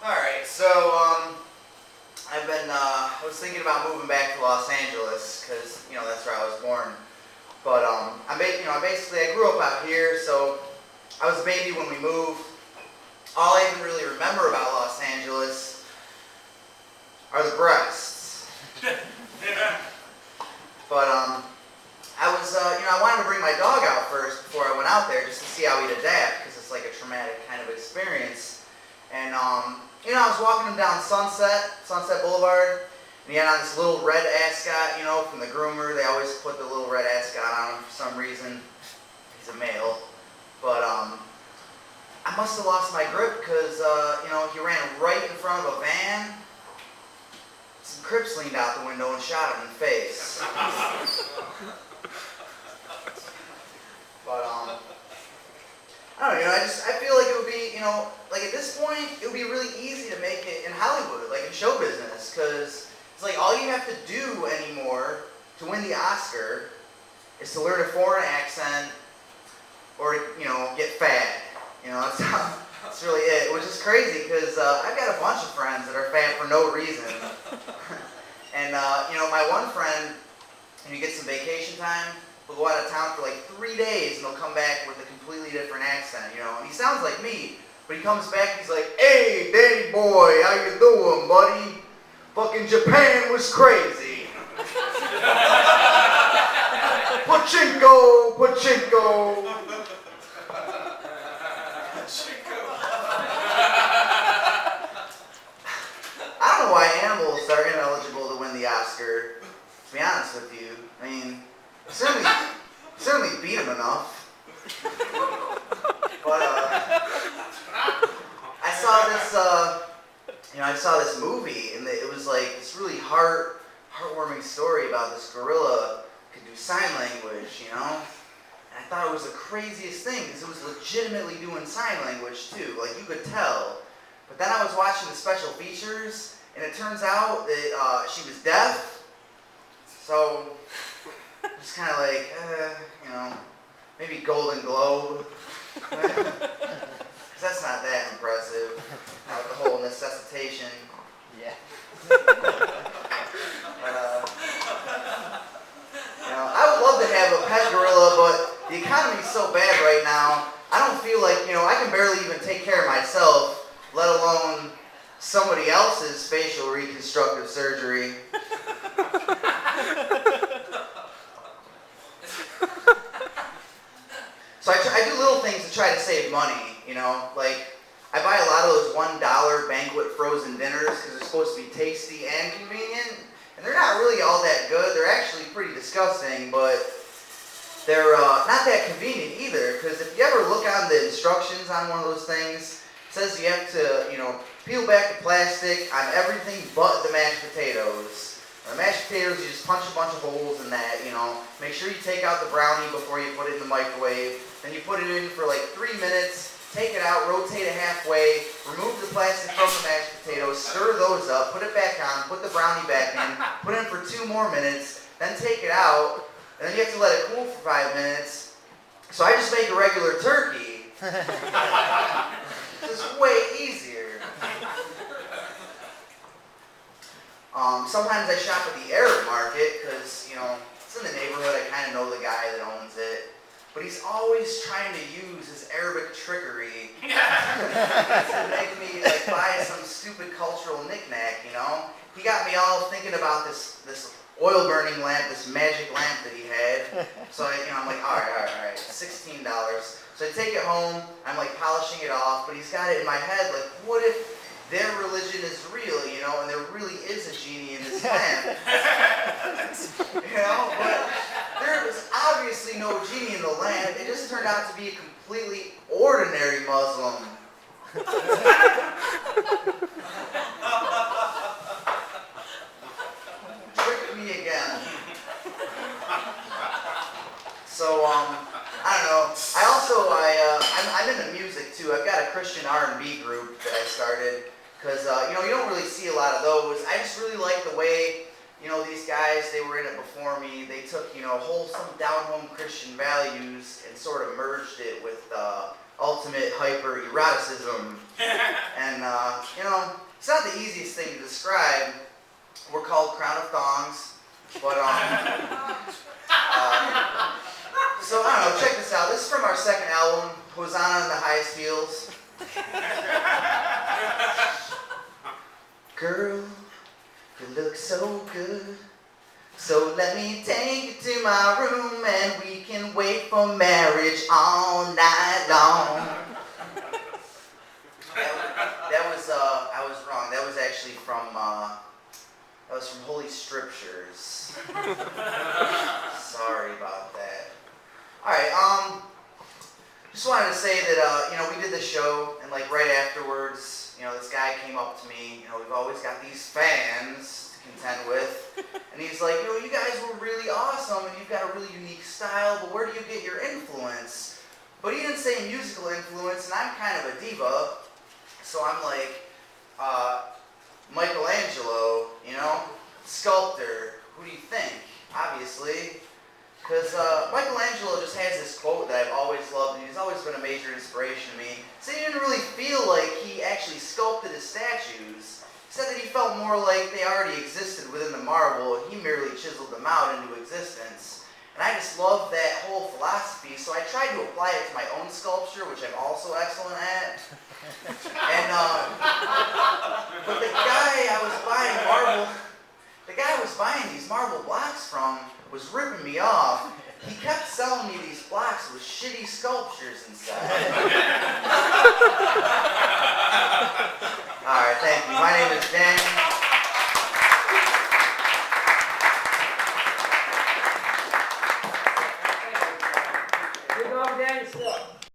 Alright, so, I was thinking about moving back to Los Angeles, because, that's where I was born. But, I grew up out here, so I was a baby when we moved. All I even really remember about Los Angeles are the breasts. But, I wanted to bring my dog out first before I went out there, just to see how he'd adapt, because it's like a traumatic kind of experience. And, I was walking him down Sunset Boulevard, and he had on this little red ascot, from the groomer. They always put the little red ascot on him for some reason. He's a male. But, I must have lost my grip because, he ran right in front of a van. Some Crips leaned out the window and shot him in the face. But, I don't know, I feel like it would be, like at this point, it would be really easy to make it in Hollywood, like in show business, because it's like all you have to do anymore to win the Oscar is to learn a foreign accent or, get fat. That's really it, which is crazy because I've got a bunch of friends that are fat for no reason. And, my one friend, he gets some vacation time, he'll go out of town for like 3 days and he'll come back with a completely different accent, and he sounds like me, but he comes back, he's like, "Hey, Danny boy, how you doing, buddy? Fucking Japan was crazy." Pachinko, pachinko. I don't know why animals are ineligible to win the Oscar, to be honest with you. I mean, certainly beat them enough. But, I saw this movie, and it was like this really heartwarming story about this gorilla who could do sign language, And I thought it was the craziest thing, because it was legitimately doing sign language, too. Like, you could tell. But then I was watching the special features, and it turns out that she was deaf. So, just kind of like, maybe Golden Globe. Because that's not that impressive. With the whole necessitation. Yeah. I would love to have a pet gorilla, but the economy's so bad right now, I don't feel like, I can barely even take care of myself, let alone somebody else's facial reconstructive surgery. So I do little things to try to save money, like I buy a lot of those $1 banquet frozen dinners because they're supposed to be tasty and convenient, and they're not really all that good. They're actually pretty disgusting, but they're not that convenient either, because if you ever look on the instructions on one of those things, it says you have to, peel back the plastic on everything but the mashed potatoes. The mashed potatoes, you just punch a bunch of holes in that, Make sure you take out the brownie before you put it in the microwave. Then you put it in for like 3 minutes, take it out, rotate it halfway, remove the plastic from the mashed potatoes, stir those up, put it back on, put the brownie back in, put it in for 2 more minutes, then take it out, and then you have to let it cool for 5 minutes. So I just make a regular turkey. It's just way easier. Sometimes I shop at the Arab market because, it's in the neighborhood. I kind of know the guy that owns it. But he's always trying to use his Arabic trickery to make me buy some stupid cultural knickknack, He got me all thinking about this oil burning lamp, this magic lamp that he had. So I'm like, all right, $16. So I take it home, I'm polishing it off, but he's got it in my head, what if their religion is real, and there really is a genie in this lamp. But there was obviously no genie in the lamp. It just turned out to be a completely ordinary Muslim. Tricked me again. So, I don't know. I'm into music too. I've got a Christian R&B group that I started. Because, you don't really see a lot of those. I just really like the way, these guys, they were in it before me. They took, wholesome, down-home Christian values and sort of merged it with ultimate hyper-eroticism. And, It's not the easiest thing to describe. We're called Crown of Thongs, but so I don't know, check this out. This is from our second album, Hosanna in the Highest Heels. Girl, you look so good, so let me take you to my room and we can wait for marriage all night long. I was wrong. That was actually from Holy Scriptures. Sorry about that. Alright, just wanted to say that, we did the show, and like right afterwards, this guy came up to me, we've always got these fans to contend with, and he's like, you guys were really awesome, and you've got a really unique style, but where do you get your influence? But he didn't say musical influence, and I'm kind of a diva, so I'm like, Michelangelo, sculptor, who do you think? Obviously. Because Michelangelo just has this quote that I've always loved, and he's always been a major inspiration to me. He said he didn't really feel like he actually sculpted his statues. He said that he felt more like they already existed within the marble, and he merely chiseled them out into existence. And I just love that whole philosophy, so I tried to apply it to my own sculpture, which I'm also excellent at. And, but the guy I was buying these marble blocks from was ripping me off. He kept selling me these blocks with shitty sculptures inside.